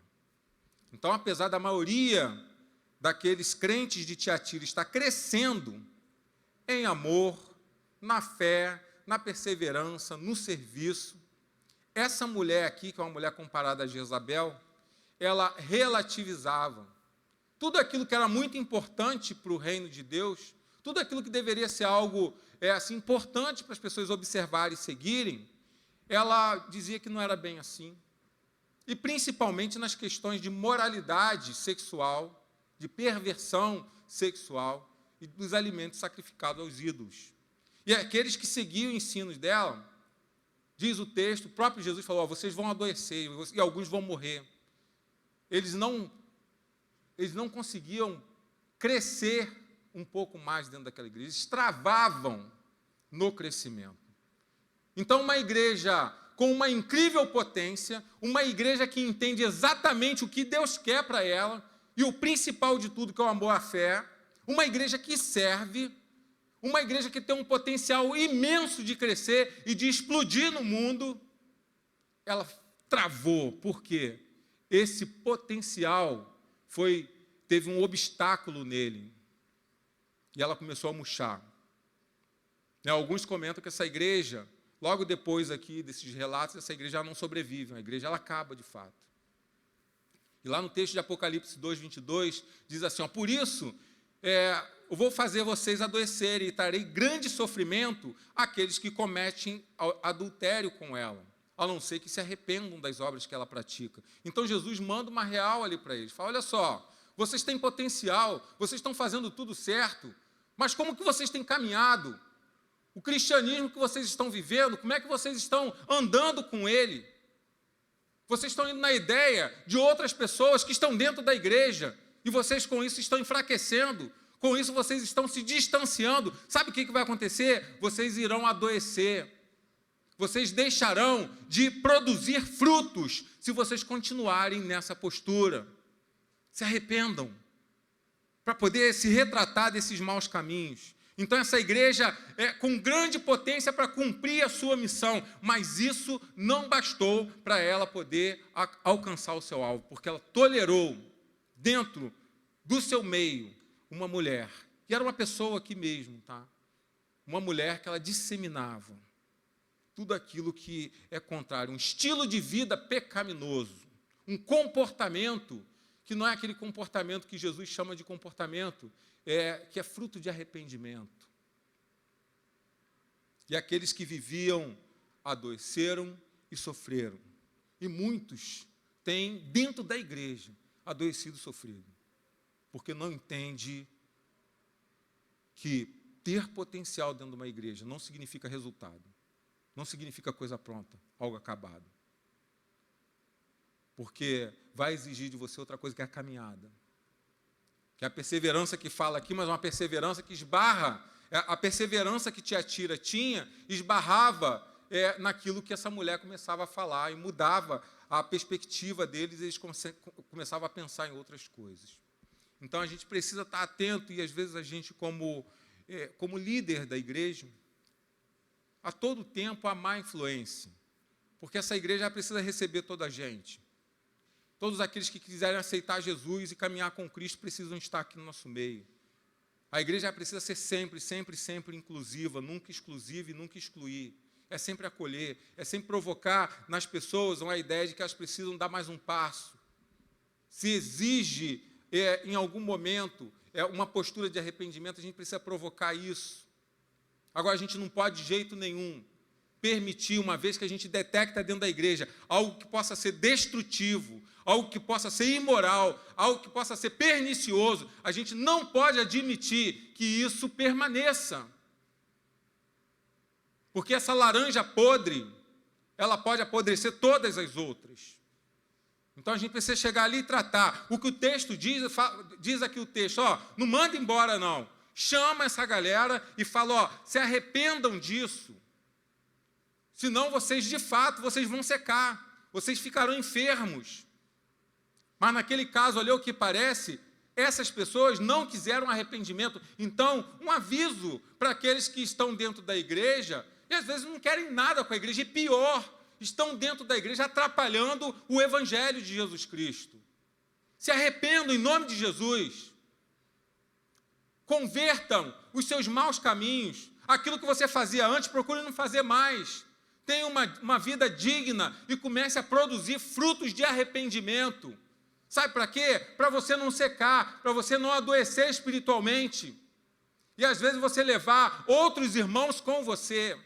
Então, apesar da maioria daqueles crentes de Tiatira estar crescendo em amor, na fé, na perseverança, no serviço, essa mulher aqui, que é uma mulher comparada a Jezabel, ela relativizava tudo aquilo que era muito importante para o reino de Deus, tudo aquilo que deveria ser algo importante para as pessoas observarem e seguirem, ela dizia que não era bem assim. E principalmente nas questões de moralidade sexual, de perversão sexual e dos alimentos sacrificados aos ídolos. E aqueles que seguiam os ensinos dela, diz o texto, o próprio Jesus falou, vocês vão adoecer e alguns vão morrer. Eles não conseguiam crescer um pouco mais dentro daquela igreja, eles travavam no crescimento. Então, uma igreja com uma incrível potência, uma igreja que entende exatamente o que Deus quer para ela, e o principal de tudo, que é o amor à fé, uma igreja que serve, uma igreja que tem um potencial imenso de crescer e de explodir no mundo, ela travou. Por quê? Esse potencial teve um obstáculo nele, e ela começou a murchar. Alguns comentam que essa igreja, logo depois aqui desses relatos, essa igreja não sobrevive, a igreja ela acaba de fato. E lá no texto de Apocalipse 2:22, diz assim, por isso, eu vou fazer vocês adoecerem e trarei grande sofrimento àqueles que cometem adultério com ela, a não ser que se arrependam das obras que ela pratica. Então Jesus manda uma real ali para eles, fala, olha só, vocês têm potencial, vocês estão fazendo tudo certo, mas como que vocês têm caminhado? O cristianismo que vocês estão vivendo, como é que vocês estão andando com ele? Vocês estão indo na ideia de outras pessoas que estão dentro da igreja, e vocês com isso estão enfraquecendo, com isso vocês estão se distanciando. Sabe o que vai acontecer? Vocês irão adoecer, vocês deixarão de produzir frutos, se vocês continuarem nessa postura. Se arrependam, para poder se retratar desses maus caminhos. Então, essa igreja é com grande potência para cumprir a sua missão, mas isso não bastou para ela poder alcançar o seu alvo, porque ela tolerou dentro do seu meio uma mulher, que era uma pessoa aqui mesmo, tá? Uma mulher que ela disseminava tudo aquilo que é contrário, um estilo de vida pecaminoso, um comportamento que não é aquele comportamento que Jesus chama de comportamento, que é fruto de arrependimento. E aqueles que viviam adoeceram e sofreram. E muitos têm, dentro da igreja, adoecido e sofrido, porque não entende que ter potencial dentro de uma igreja não significa resultado, não significa coisa pronta, algo acabado. Porque vai exigir de você outra coisa, que é a caminhada. Que é a perseverança que fala aqui, mas uma perseverança que esbarra. A perseverança que Tiatira tinha, esbarrava naquilo que essa mulher começava a falar, e mudava a perspectiva deles, e eles começavam a pensar em outras coisas. Então, a gente precisa estar atento, e às vezes a gente, como líder da igreja, a todo tempo, a má influência. Porque essa igreja precisa receber toda a gente. Todos aqueles que quiserem aceitar Jesus e caminhar com Cristo precisam estar aqui no nosso meio. A igreja precisa ser sempre, sempre, sempre inclusiva, nunca exclusiva e nunca excluir. É sempre acolher, é sempre provocar nas pessoas uma ideia de que elas precisam dar mais um passo. Se exige, em algum momento, uma postura de arrependimento, a gente precisa provocar isso. Agora, a gente não pode, de jeito nenhum, permitir, uma vez que a gente detecta dentro da igreja algo que possa ser destrutivo, algo que possa ser imoral, algo que possa ser pernicioso, a gente não pode admitir que isso permaneça. Porque essa laranja podre, ela pode apodrecer todas as outras. Então a gente precisa chegar ali e tratar. O que o texto diz aqui o texto, não manda embora não. Chama essa galera e fala, se arrependam disso. Senão vocês, de fato, vocês vão secar, vocês ficarão enfermos. Mas naquele caso ali, o que parece, essas pessoas não quiseram arrependimento. Então, um aviso para aqueles que estão dentro da igreja, e às vezes não querem nada com a igreja, e pior, estão dentro da igreja atrapalhando o evangelho de Jesus Cristo. Se arrependam em nome de Jesus. Convertam os seus maus caminhos. Aquilo que você fazia antes, procure não fazer mais. Tenha uma vida digna e comece a produzir frutos de arrependimento. Sabe para quê? Para você não secar, para você não adoecer espiritualmente. E às vezes você levar outros irmãos com você.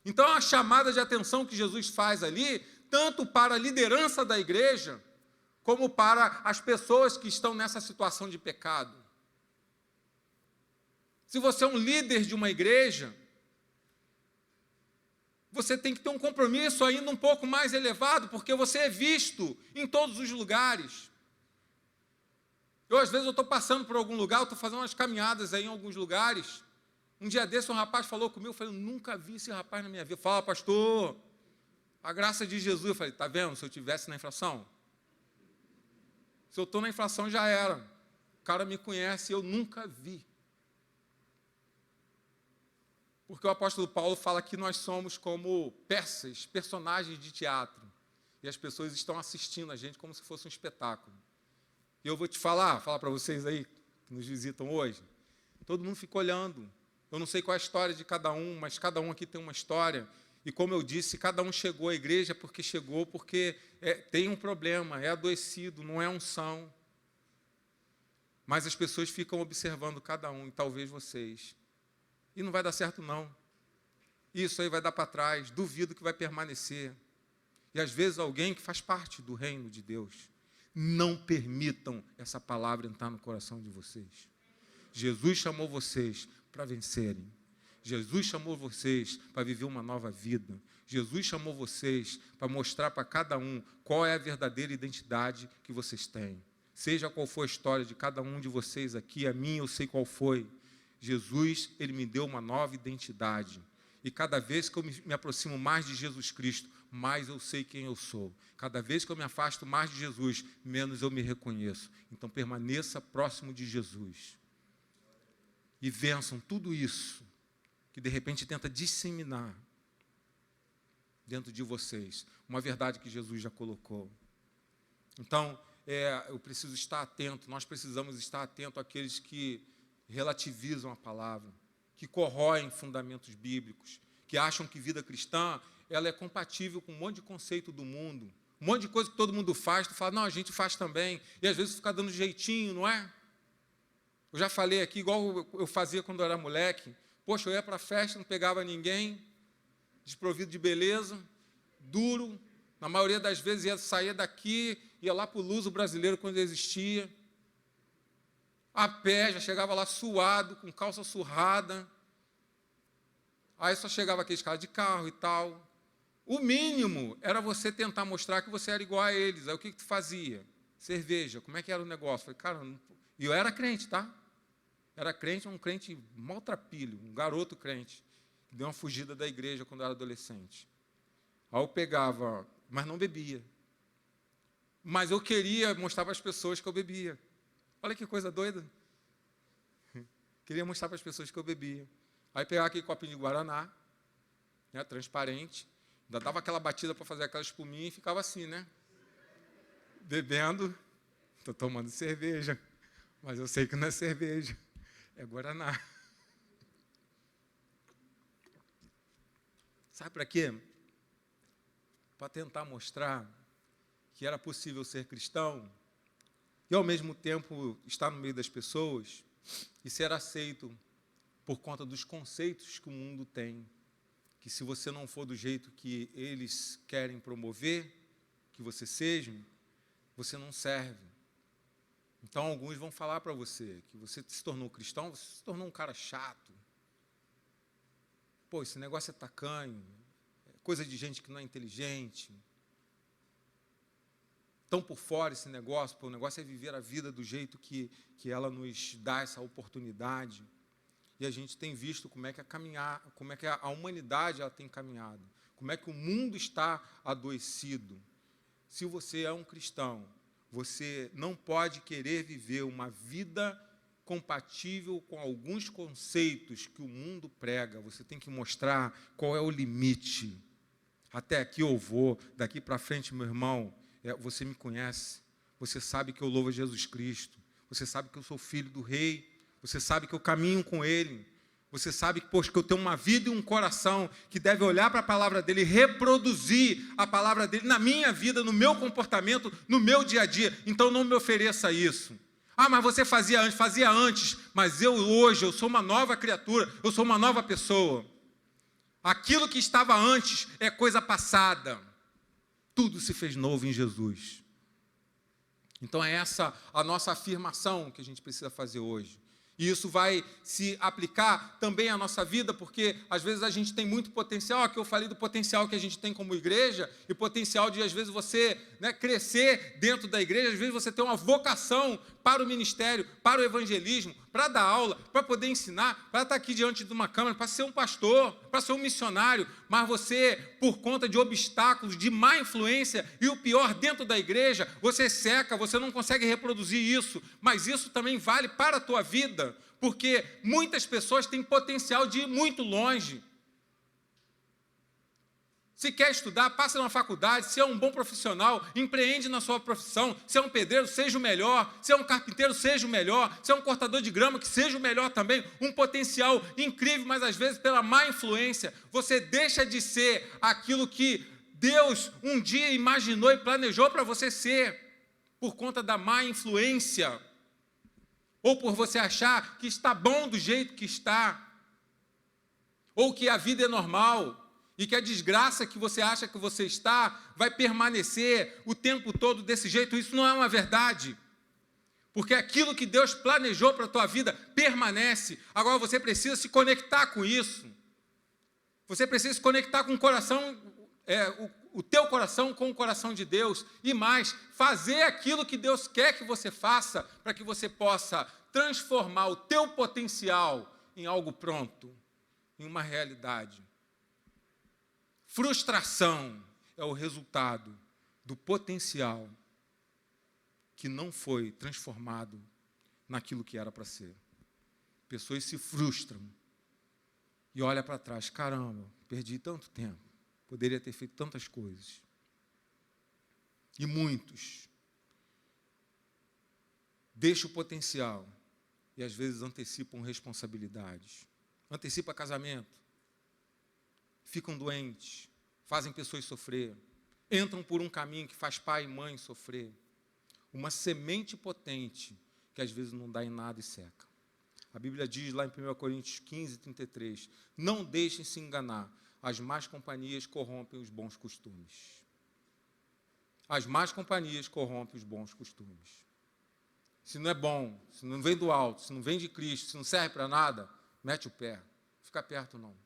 Então, a chamada de atenção que Jesus faz ali, tanto para a liderança da igreja, como para as pessoas que estão nessa situação de pecado. Se você é um líder de uma igreja, você tem que ter um compromisso ainda um pouco mais elevado, porque você é visto em todos os lugares. Às vezes, eu estou passando por algum lugar, eu estou fazendo umas caminhadas aí em alguns lugares. Um dia desse, um rapaz falou comigo, eu falei, eu nunca vi esse rapaz na minha vida. Fala, pastor, a graça de Jesus. Eu falei, está vendo, se eu estivesse na infração? Se eu estou na infração, já era. O cara me conhece, eu nunca vi. Porque o apóstolo Paulo fala que nós somos como peças, personagens de teatro. E as pessoas estão assistindo a gente como se fosse um espetáculo. E eu vou te falar para vocês aí, que nos visitam hoje, todo mundo fica olhando. Eu não sei qual é a história de cada um, mas cada um aqui tem uma história. E como eu disse, cada um chegou à igreja porque tem um problema, é adoecido, não é unção. Mas as pessoas ficam observando cada um, e talvez vocês. E não vai dar certo, não. Isso aí vai dar para trás, duvido que vai permanecer. E às vezes alguém que faz parte do reino de Deus. Não permitam essa palavra entrar no coração de vocês. Jesus chamou vocês para vencerem. Jesus chamou vocês para viver uma nova vida. Jesus chamou vocês para mostrar para cada um qual é a verdadeira identidade que vocês têm. Seja qual for a história de cada um de vocês aqui, a minha eu sei qual foi. Jesus, ele me deu uma nova identidade. E cada vez que eu me aproximo mais de Jesus Cristo, mais eu sei quem eu sou. Cada vez que eu me afasto mais de Jesus, menos eu me reconheço. Então permaneça próximo de Jesus. E vençam tudo isso que de repente tenta disseminar dentro de vocês uma verdade que Jesus já colocou. Então, eu preciso estar atento, nós precisamos estar atento àqueles que relativizam a palavra, que corroem fundamentos bíblicos, que acham que vida cristã ela é compatível com um monte de conceito do mundo, um monte de coisa que todo mundo faz, tu fala, não, a gente faz também, e às vezes fica dando jeitinho, não é? Eu já falei aqui, igual eu fazia quando eu era moleque, poxa, eu ia para a festa, não pegava ninguém, desprovido de beleza, duro, na maioria das vezes saía daqui, ia lá para o Luso Brasileiro quando existia, a pé, já chegava lá suado, com calça surrada, aí só chegava aqueles caras de carro e tal. O mínimo era você tentar mostrar que você era igual a eles. Aí o que tu fazia? Cerveja, como é que era o negócio? Falei, cara, e eu era crente, tá? Era crente, um crente maltrapilho, um garoto crente, que deu uma fugida da igreja quando eu era adolescente. Aí eu pegava, mas não bebia. Mas eu queria mostrar para as pessoas que eu bebia. Olha que coisa doida. Queria mostrar para as pessoas que eu bebia. Aí pegava aquele copinho de Guaraná, né, transparente, ainda dava aquela batida para fazer aquela espuminha e ficava assim, né? Bebendo, estou tomando cerveja, mas eu sei que não é cerveja, é Guaraná. Sabe para quê? Para tentar mostrar que era possível ser cristão e, ao mesmo tempo, estar no meio das pessoas e ser aceito por conta dos conceitos que o mundo tem, que se você não for do jeito que eles querem promover, que você seja, você não serve. Então, alguns vão falar para você que você se tornou cristão, você se tornou um cara chato. Pô, esse negócio é tacanho, é coisa de gente que não é inteligente. Tão por fora esse negócio, pô, o negócio é viver a vida do jeito que ela nos dá essa oportunidade. E a gente tem visto como é que a humanidade ela tem caminhado, como é que o mundo está adoecido. Se você é um cristão, você não pode querer viver uma vida compatível com alguns conceitos que o mundo prega. Você tem que mostrar qual é o limite. Até aqui eu vou, daqui para frente, meu irmão, você me conhece, você sabe que eu louvo a Jesus Cristo, você sabe que eu sou filho do Rei, você sabe que eu caminho com Ele, você sabe que, poxa, que eu tenho uma vida e um coração que deve olhar para a palavra dEle e reproduzir a palavra dEle na minha vida, no meu comportamento, no meu dia a dia. Então não me ofereça isso. Ah, mas você fazia antes, mas hoje eu sou uma nova criatura, eu sou uma nova pessoa. Aquilo que estava antes é coisa passada. Tudo se fez novo em Jesus. Então é essa a nossa afirmação que a gente precisa fazer hoje. E isso vai se aplicar também à nossa vida, porque às vezes a gente tem muito potencial. Aqui eu falei do potencial que a gente tem como igreja, e potencial de às vezes você crescer dentro da igreja, às vezes você tem uma vocação para o ministério, para o evangelismo, para dar aula, para poder ensinar, para estar aqui diante de uma câmera, para ser um pastor, para ser um missionário, mas você, por conta de obstáculos, de má influência, e o pior, dentro da igreja, você seca, você não consegue reproduzir isso, mas isso também vale para a tua vida, porque muitas pessoas têm potencial de ir muito longe. Se quer estudar, passa numa faculdade, se é um bom profissional, empreende na sua profissão, se é um pedreiro, seja o melhor, se é um carpinteiro, seja o melhor, se é um cortador de grama, que seja o melhor também, um potencial incrível, mas às vezes pela má influência, você deixa de ser aquilo que Deus um dia imaginou e planejou para você ser, por conta da má influência, ou por você achar que está bom do jeito que está, ou que a vida é normal, e que a desgraça que você acha que você está vai permanecer o tempo todo desse jeito. Isso não é uma verdade. Porque aquilo que Deus planejou para a tua vida permanece. Agora você precisa se conectar com isso. Você precisa se conectar com o coração, o teu coração com o coração de Deus. E mais, fazer aquilo que Deus quer que você faça, para que você possa transformar o teu potencial em algo pronto, em uma realidade. Frustração é o resultado do potencial que não foi transformado naquilo que era para ser. Pessoas se frustram e olham para trás, caramba, perdi tanto tempo, poderia ter feito tantas coisas. E muitos deixam o potencial e às vezes antecipam responsabilidades. Antecipa casamento. Ficam doentes, fazem pessoas sofrer, entram por um caminho que faz pai e mãe sofrer. Uma semente potente que às vezes não dá em nada e seca. A Bíblia diz lá em 1 Coríntios 15, 33, não deixem se enganar, as más companhias corrompem os bons costumes. As más companhias corrompem os bons costumes. Se não é bom, se não vem do alto, se não vem de Cristo, se não serve para nada, mete o pé, não fica perto não.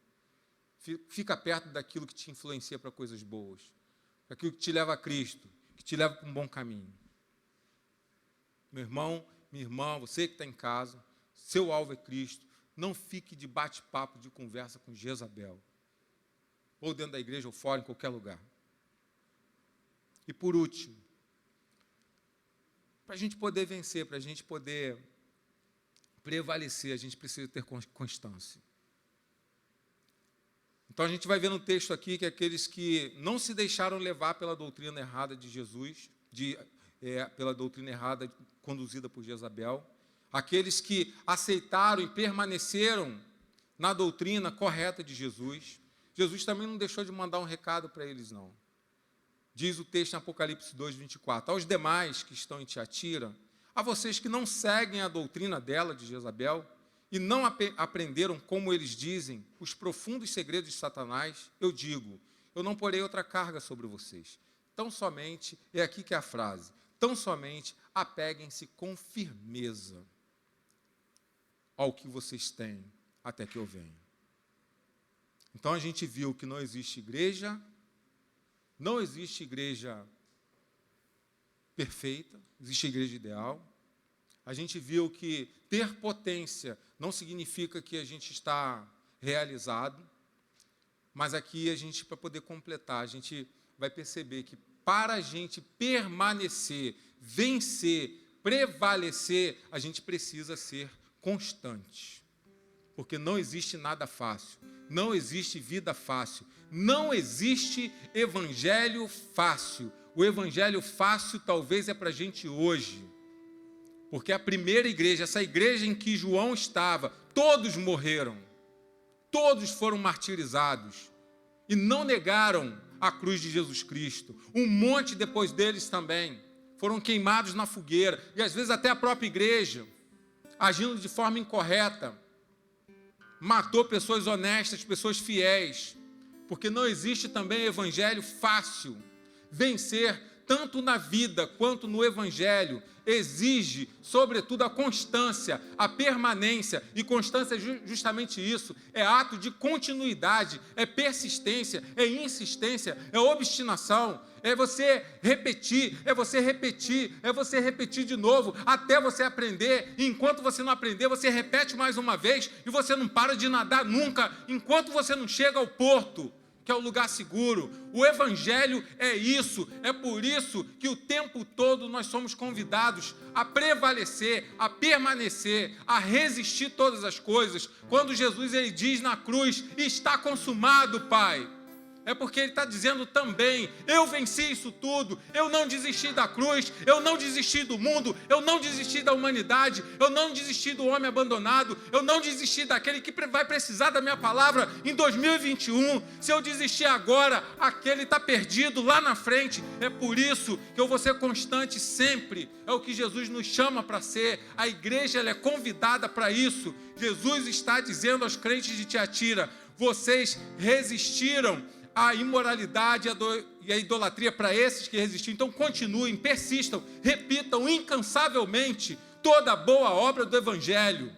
Fica perto daquilo que te influencia para coisas boas, daquilo que te leva a Cristo, que te leva para um bom caminho. Meu irmão, minha irmã, você que está em casa, seu alvo é Cristo, não fique de bate-papo, de conversa com Jezabel, ou dentro da igreja ou fora, em qualquer lugar. E por último, para a gente poder vencer, para a gente poder prevalecer, a gente precisa ter constância. Então a gente vai ver no texto aqui que aqueles que não se deixaram levar pela doutrina errada de Jesus, pela doutrina errada conduzida por Jezabel, aqueles que aceitaram e permaneceram na doutrina correta de Jesus, Jesus também não deixou de mandar um recado para eles, não. Diz o texto em Apocalipse 2, 24, aos demais que estão em Tiatira, a vocês que não seguem a doutrina dela, de Jezabel, e não aprenderam, como eles dizem, os profundos segredos de Satanás, eu digo, eu não porei outra carga sobre vocês. Tão somente, é aqui que é a frase, tão somente apeguem-se com firmeza ao que vocês têm, até que eu venha. Então a gente viu que não existe igreja perfeita, existe igreja ideal. A gente viu que ter potência não significa que a gente está realizado, mas aqui a gente, para poder completar, a gente vai perceber que para a gente permanecer, vencer, prevalecer, a gente precisa ser constante. Porque não existe nada fácil, não existe vida fácil, não existe evangelho fácil. O evangelho fácil talvez é para a gente hoje. Porque a primeira igreja, essa igreja em que João estava, todos morreram, todos foram martirizados e não negaram a cruz de Jesus Cristo. Um monte depois deles também foram queimados na fogueira, e às vezes até a própria igreja, agindo de forma incorreta, matou pessoas honestas, pessoas fiéis, porque não existe também evangelho fácil. Vencer tanto na vida quanto no evangelho, exige, sobretudo, a constância, a permanência. E constância é justamente isso, é ato de continuidade, é persistência, é insistência, é obstinação. É você repetir, é você repetir, é você repetir de novo, até você aprender. E enquanto você não aprender, você repete mais uma vez, e você não para de nadar nunca, enquanto você não chega ao porto, que é o lugar seguro. O evangelho é isso, é por isso que o tempo todo nós somos convidados a prevalecer, a permanecer, a resistir todas as coisas. Quando Jesus ele diz na cruz, está consumado, Pai, é porque ele está dizendo também, eu venci isso tudo, eu não desisti da cruz, eu não desisti do mundo, eu não desisti da humanidade, eu não desisti do homem abandonado, eu não desisti daquele que vai precisar da minha palavra em 2021, se eu desistir agora, aquele está perdido lá na frente. É por isso que eu vou ser constante sempre, é o que Jesus nos chama para ser. A igreja ela é convidada para isso. Jesus está dizendo aos crentes de Tiatira, vocês resistiram a imoralidade e a idolatria para esses que resistiram. Então continuem, persistam, repitam incansavelmente toda a boa obra do evangelho,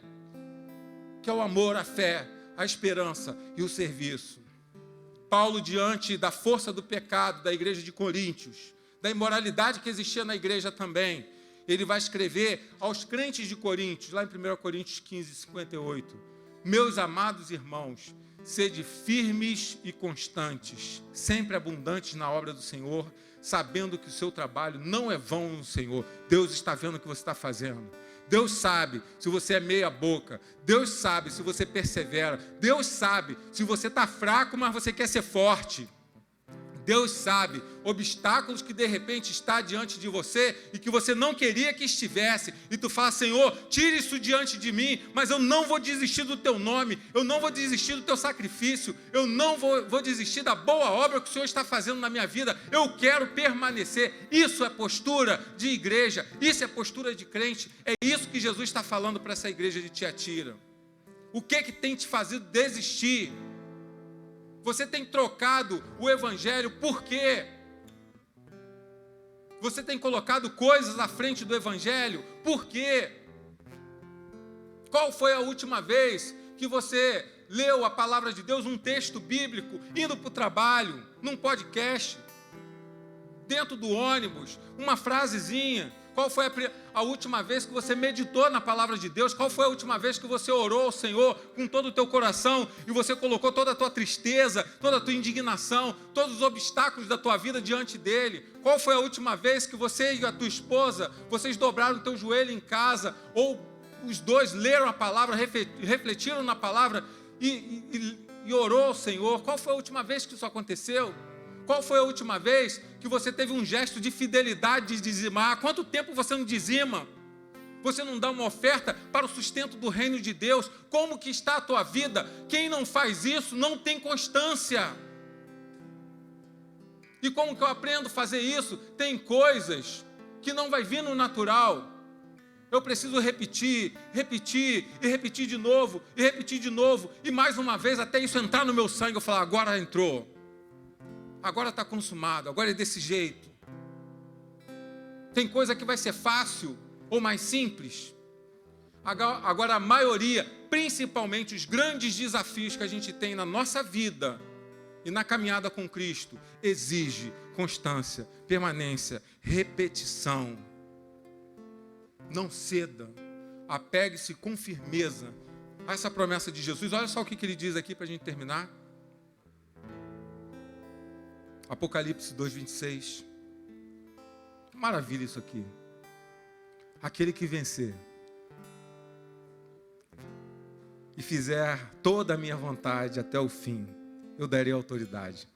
que é o amor, a fé, a esperança e o serviço. Paulo, diante da força do pecado da igreja de Coríntios, da imoralidade que existia na igreja também, ele vai escrever aos crentes de Coríntios, lá em 1 Coríntios 15, 58, meus amados irmãos, sede firmes e constantes, sempre abundantes na obra do Senhor, sabendo que o seu trabalho não é vão no Senhor. Deus está vendo o que você está fazendo. Deus sabe se você é meia boca. Deus sabe se você persevera. Deus sabe se você está fraco, mas você quer ser forte. Deus sabe obstáculos que de repente está diante de você e que você não queria que estivesse, e tu fala, Senhor, tire isso diante de mim, mas eu não vou desistir do teu nome, eu não vou desistir do teu sacrifício, eu não vou desistir da boa obra que o Senhor está fazendo na minha vida, eu quero permanecer. Isso é postura de igreja, isso é postura de crente, é isso que Jesus está falando para essa igreja de Tiatira. O que tem te fazido desistir? Você tem trocado o evangelho por quê? Você tem colocado coisas à frente do evangelho por quê? Qual foi a última vez que você leu a palavra de Deus, um texto bíblico, indo para o trabalho, num podcast, dentro do ônibus, uma frasezinha? Qual foi a última vez que você meditou na palavra de Deus? Qual foi a última vez que você orou ao Senhor com todo o teu coração e você colocou toda a tua tristeza, toda a tua indignação, todos os obstáculos da tua vida diante dele? Qual foi a última vez que você e a tua esposa, vocês dobraram o teu joelho em casa, ou os dois leram a palavra, refletiram na palavra e orou ao Senhor? Qual foi a última vez que isso aconteceu? Qual foi a última vez que você teve um gesto de fidelidade de dizimar? Há quanto tempo você não dizima? Você não dá uma oferta para o sustento do reino de Deus? Como que está a tua vida? Quem não faz isso não tem constância. E como que eu aprendo a fazer isso? Tem coisas que não vai vir no natural. Eu preciso repetir, repetir e repetir de novo, e repetir de novo, e mais uma vez até isso entrar no meu sangue. Eu falo, agora entrou. Agora está consumado, agora é desse jeito. Tem coisa que vai ser fácil ou mais simples. Agora a maioria, principalmente os grandes desafios que a gente tem na nossa vida e na caminhada com Cristo, exige constância, permanência, repetição. Não ceda, apegue-se com firmeza a essa promessa de Jesus. Olha só o que ele diz aqui para a gente terminar. Apocalipse 2:26. Maravilha isso aqui. Aquele que vencer e fizer toda a minha vontade até o fim, eu darei autoridade.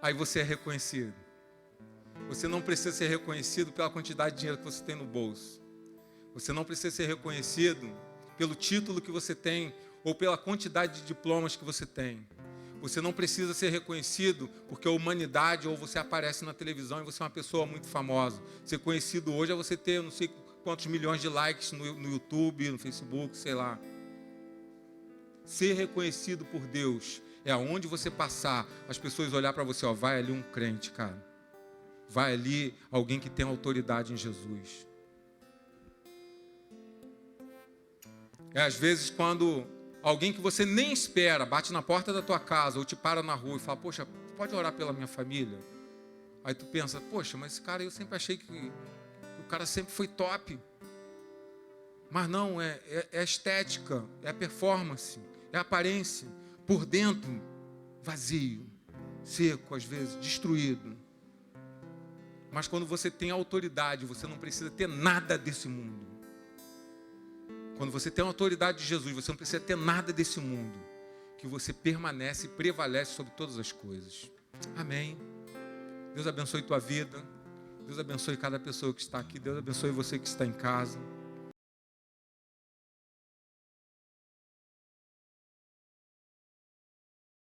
Aí você é reconhecido. Você não precisa ser reconhecido pela quantidade de dinheiro que você tem no bolso. Você não precisa ser reconhecido pelo título que você tem ou pela quantidade de diplomas que você tem. Você não precisa ser reconhecido porque a humanidade ou você aparece na televisão e você é uma pessoa muito famosa. Ser conhecido hoje é você ter não sei quantos milhões de likes no YouTube, no Facebook, sei lá. Ser reconhecido por Deus é aonde você passar, as pessoas olhar para você, ó, vai ali um crente, cara. Vai ali alguém que tem autoridade em Jesus. Às vezes quando alguém que você nem espera bate na porta da tua casa ou te para na rua e fala, poxa, pode orar pela minha família? Aí tu pensa, poxa, mas esse cara eu sempre achei que o cara sempre foi top. Mas não, é a estética, é a performance, é a aparência. Por dentro, vazio, seco às vezes, destruído. Mas quando você tem autoridade, você não precisa ter nada desse mundo. Quando você tem a autoridade de Jesus, você não precisa ter nada desse mundo. Que você permanece e prevalece sobre todas as coisas. Amém. Deus abençoe tua vida. Deus abençoe cada pessoa que está aqui. Deus abençoe você que está em casa.